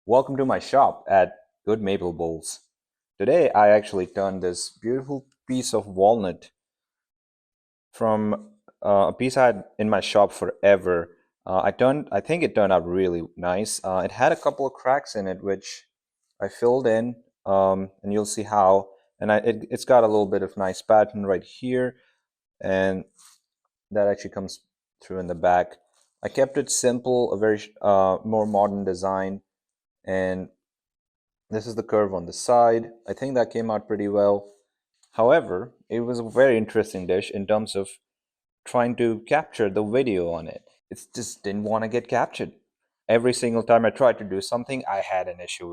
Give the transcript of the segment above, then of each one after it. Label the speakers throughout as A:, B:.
A: Welcome to my shop at Good Maple Bowls. Today I actually turned this beautiful piece of walnut from a piece I had in my shop forever. I think it turned out really nice. It had a couple of cracks in it, which I filled in, and you'll see how. And it's got a little bit of nice pattern right here, and that actually comes through in the back. I kept it simple, a very more modern design, and this is the curve on the side. I think that came out pretty well. However, it was a very interesting dish in terms of trying to capture the video on it. It just didn't want to get captured. Every single time I tried to do something, I had an issue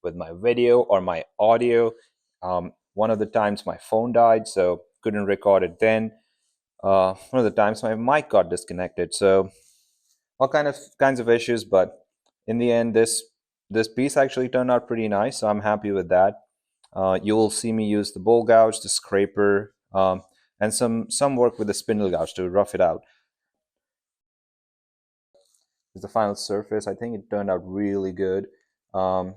A: with my video or my audio. One of the times my phone died, so couldn't record it then. One of the times my mic got disconnected. So all kinds of issues, but in the end, this piece actually turned out pretty nice, so I'm happy with that. You will see me use the bowl gouge, the scraper, and some work with the spindle gouge to rough it out. Is the final surface. I think it turned out really good. I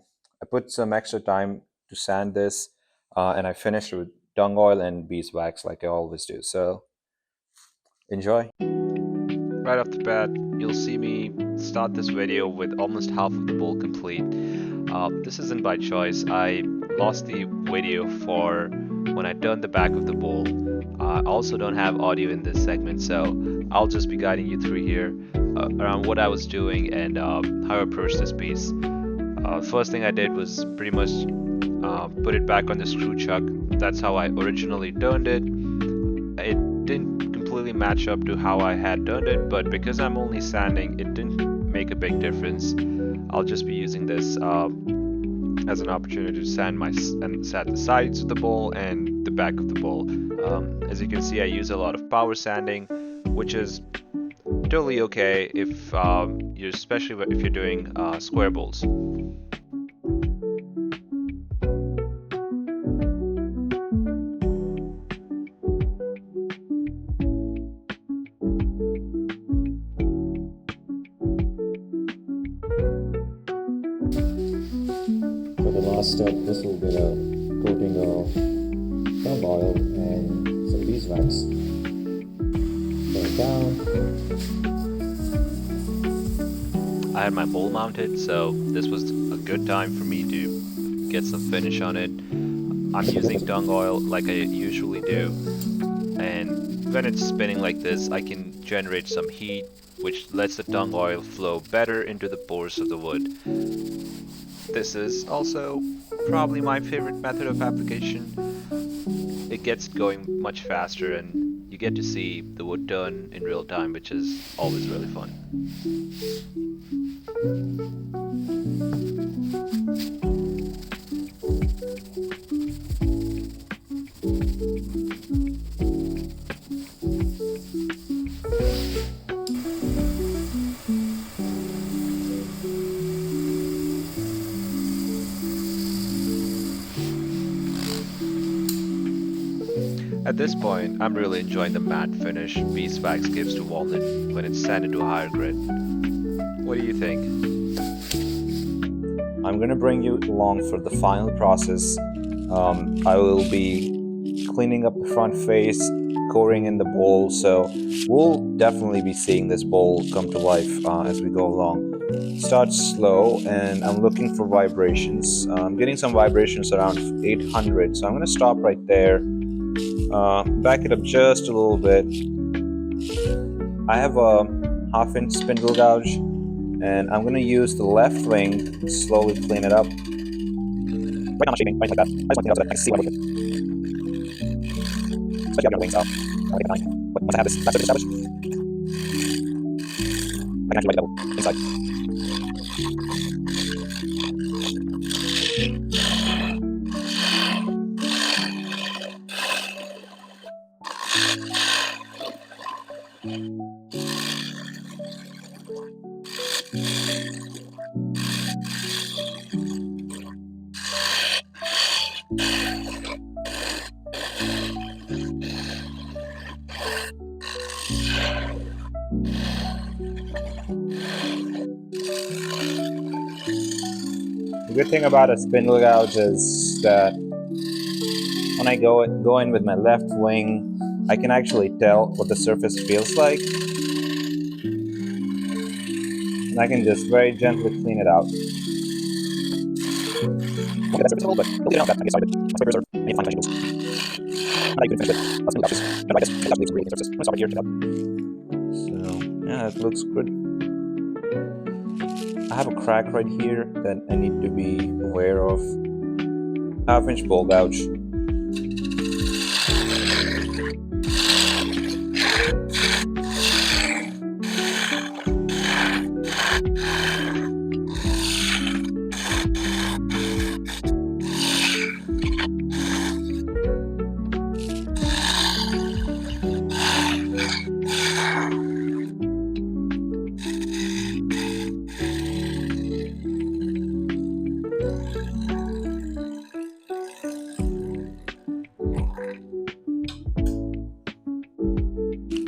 A: put some extra time to sand this, and I finished it with dung oil and beeswax like I always do. So enjoy.
B: Right off the bat, you'll see me start this video with almost half of the bowl complete. This isn't by choice. I lost the video for when I turned the back of the bowl. I also don't have audio in this segment, so I'll just be guiding you through here around what I was doing and how I approached this piece. First thing I did was pretty much put it back on the screw chuck. That's how I originally turned it. It didn't completely match up to how I had done it, but because I'm only sanding, it didn't make a big difference. I'll just be using this as an opportunity to sand the sides of the bowl and the back of the bowl. As you can see, I use a lot of power sanding, which is totally okay if especially if you're doing square bowls.
A: For the last step, this will get a coating of palm oil and some beeswax. Put it down.
B: I had my bowl mounted, so this was a good time for me to get some finish on it. I'm using dung oil like I usually do, and when it's spinning like this, I can generate some heat, which lets the dung oil flow better into the pores of the wood. This is also probably my favorite method of application. It gets going much faster and you get to see the wood turn in real time, which is always really fun. At this point, I'm really enjoying the matte finish beeswax gives to walnut when it's sanded to a higher grit. What do you think?
A: I'm gonna bring you along for the final process. I will be cleaning up the front face, coring in the bowl, so we'll definitely be seeing this bowl come to life as we go along. Start slow, and I'm looking for vibrations. I'm getting some vibrations around 800, so I'm gonna stop right there. Back it up just a little bit. I have a half-inch spindle gouge, and I'm gonna use the left wing to slowly clean it up. Right now I'm shaping, right like that. I just want to clean it up so that I can see what I did. Especially having the wings out. I'll take the time. But once I have this, that's established. I can actually write it double inside. The good thing about a spindle gouge is that when I go in with my left wing, I can actually tell what the surface feels like, and I can just very gently clean it out. Okay, that's reasonable, but don't leave it on that. I guess I would. My scrapers are made fine vegetables. Not even finish with spindle gouges. I guess spindle gouge leaves a really clean surface. I'm gonna stop it here. Check it out. So yeah, it looks good. I have a crack right here that I need to be aware of. Half-inch bowl gouge.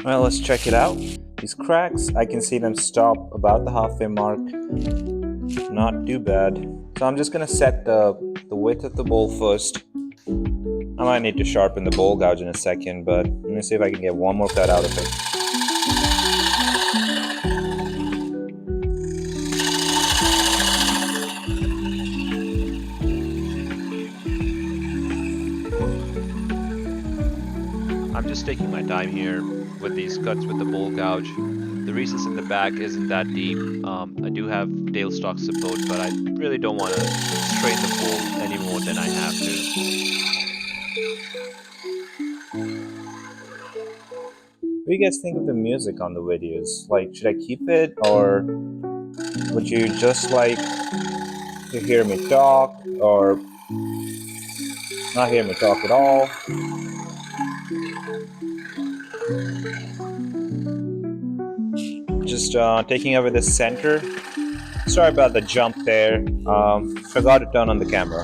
A: Well, let's check it out. These cracks, I can see them stop about the halfway mark. Not too bad. So I'm just gonna set the width of the bowl first. I might need to sharpen the bowl gouge in a second, but let me see if I can get one more cut out of it.
B: I'm just taking my time here with these cuts with the bowl gouge. The recess in the back isn't that deep. I do have tailstock support, but I really don't want to strain the bowl any more than I have to.
A: What do you guys think of the music on the videos? Like, should I keep it, or would you just like to hear me talk, or not hear me talk at all? Just taking over the center. Sorry about the jump there. Forgot to turn on the camera.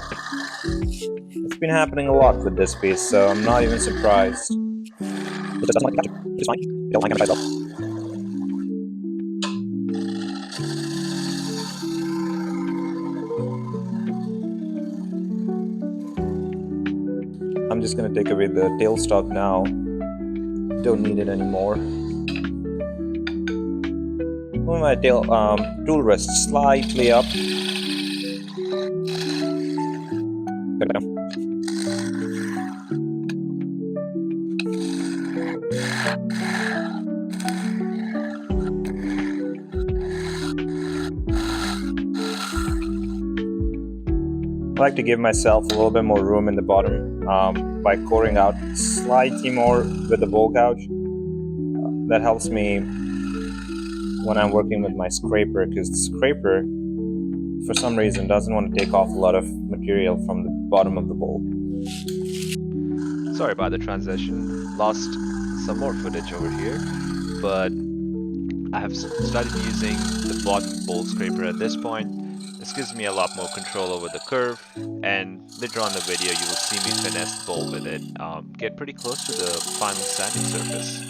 A: It's been happening a lot with this piece, so I'm not even surprised. It just doesn't like the capture, which is fine. They don't like camera size well. I'm just gonna take away the tailstock now. Don't need it anymore. Move my tool rest slightly up. Put it down. I like to give myself a little bit more room in the bottom by coring out slightly more with the bowl gouge. That helps me when I'm working with my scraper, because the scraper, for some reason, doesn't want to take off a lot of material from the bottom of the bowl.
B: Sorry about the transition. Lost some more footage over here, but I have started using the bottom bowl scraper at this point. This gives me a lot more control over the curve, and later on in the video you will see me finesse the bowl with it, get pretty close to the final sanding surface.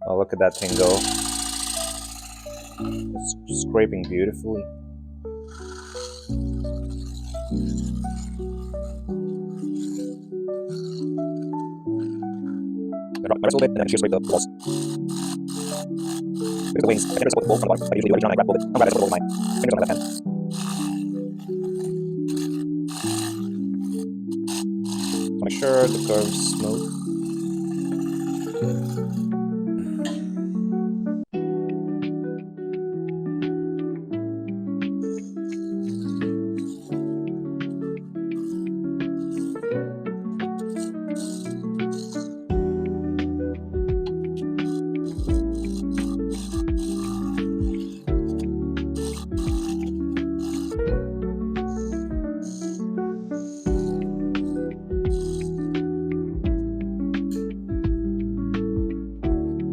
A: Oh, look at that thing go. It's scraping beautifully. Rest a little bit, and then scrape the walls. Look at the wings. I think there's a bowl from the bottom. I usually do every time I grab the bowl. I'm grabbing the bowl with my fingers on my left hand. So make sure the curve's smooth.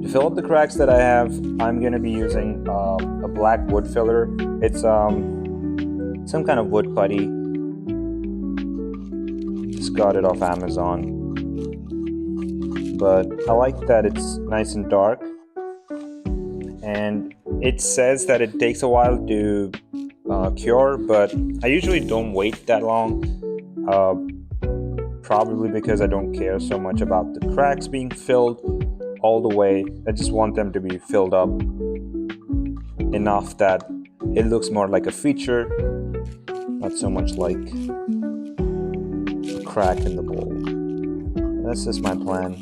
A: To fill up the cracks that I have, I'm going to be using a black wood filler. It's some kind of wood putty. Just got it off Amazon. But I like that it's nice and dark. And It says that it takes a while to cure, but I usually don't wait that long. Uh, Probably because I don't care so much about the cracks being filled all the way. I just want them to be filled up enough that it looks more like a feature, not so much like a crack in the bowl. That's just my plan.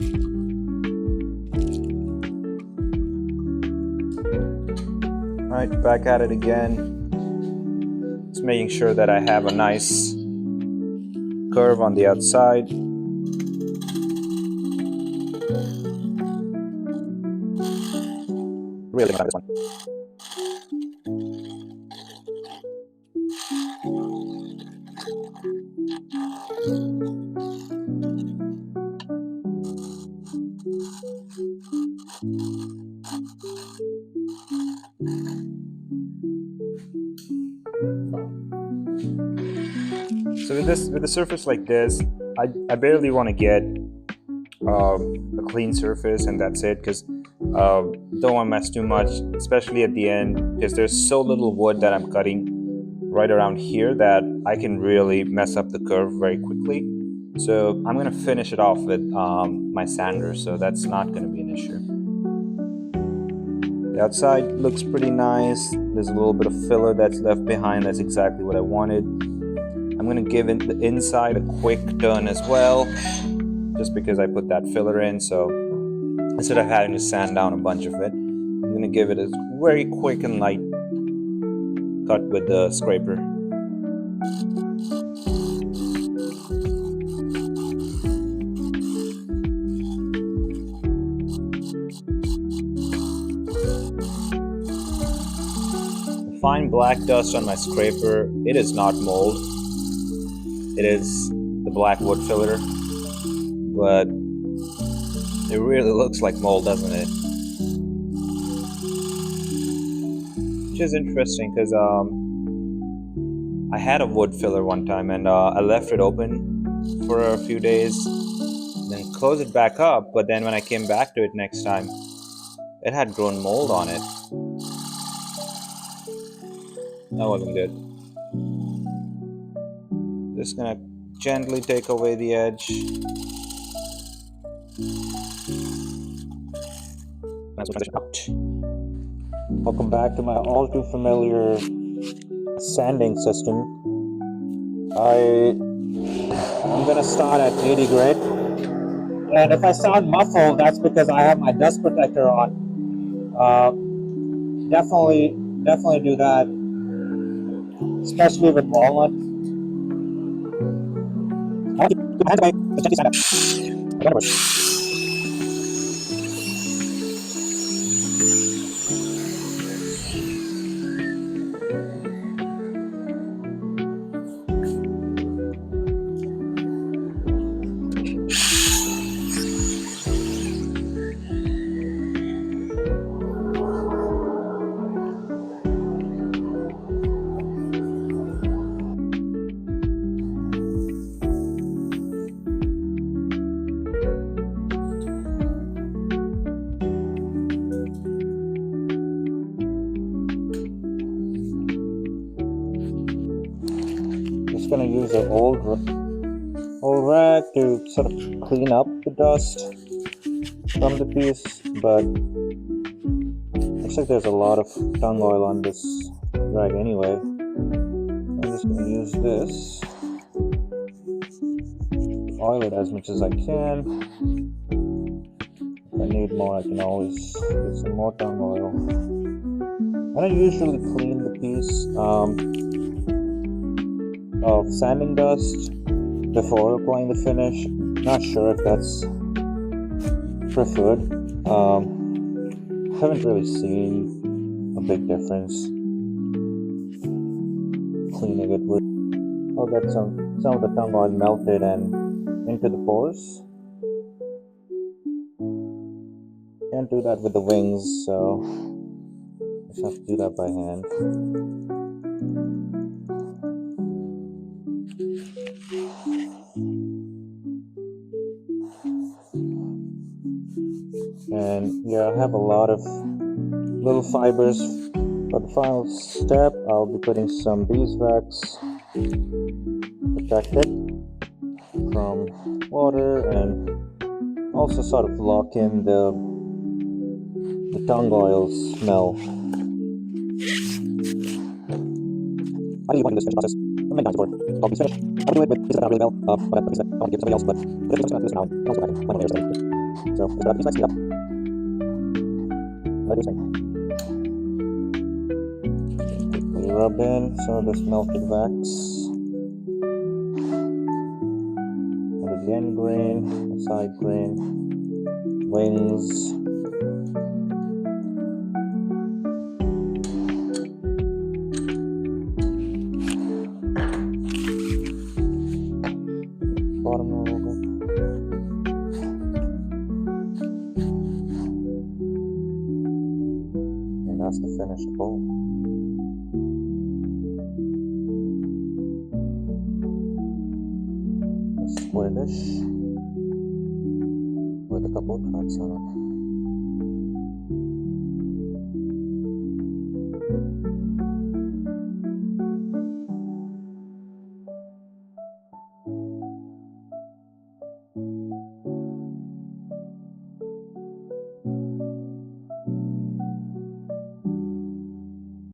A: Alright, back at it again. Just making sure that I have a nice curve on the outside. Really about this one. So with a surface like this, I barely want to get a clean surface and that's it, because don't want to mess too much, especially at the end, because there's so little wood that I'm cutting right around here that I can really mess up the curve very quickly. So I'm going to finish it off with my sander, so that's not going to be an issue. The outside looks pretty nice. There's a little bit of filler that's left behind. That's exactly what I wanted. I'm going to give it the inside a quick turn as well, just because I put that filler in. So instead of having to sand down a bunch of it, I'm going to give it a very quick and light cut with the scraper. The fine black dust on my scraper, it is not mold. It is the black wood filler, but it really looks like mold, doesn't it? Which is interesting because I had a wood filler one time and I left it open for a few days, then closed it back up, but then when I came back to it next time, it had grown mold on it. That wasn't good. Just gonna gently take away the edge. Welcome back to my all too familiar sanding system. I'm gonna start at 80 grit, and if I sound muffled, that's because I have my dust protector on. Definitely do that, especially with walnut. Just gonna use an old rag to sort of clean up the dust from the piece, but looks like there's a lot of tung oil on this rag anyway. I'm just gonna use this, oil it as much as I can. If I need more, I can always get some more tung oil. I don't usually clean the piece of sanding dust before applying the finish. Not sure if that's preferred. Haven't really seen a big difference cleaning it with. I'll get some of the tung oil melted and into the pores. Can't do that with the wings, so just have to do that by hand. And yeah, I have a lot of little fibers For the final step, I'll be putting some beeswax to protect it from water and also sort of lock in the tung oil smell. I really want to do this finishing process many times before all these finished. I would do it with pieces that are really well, but pieces that I want to give to somebody else. But if I'm just going to do this now, and also I can find more layers that I need to do. So just grab the beeswax, speed up, let it do its thing. We rub in some of this melted wax under the end grain, the side grain, wings. Bottom a little bit. And that's the finished bowl. A square dish with a couple of cracks on it.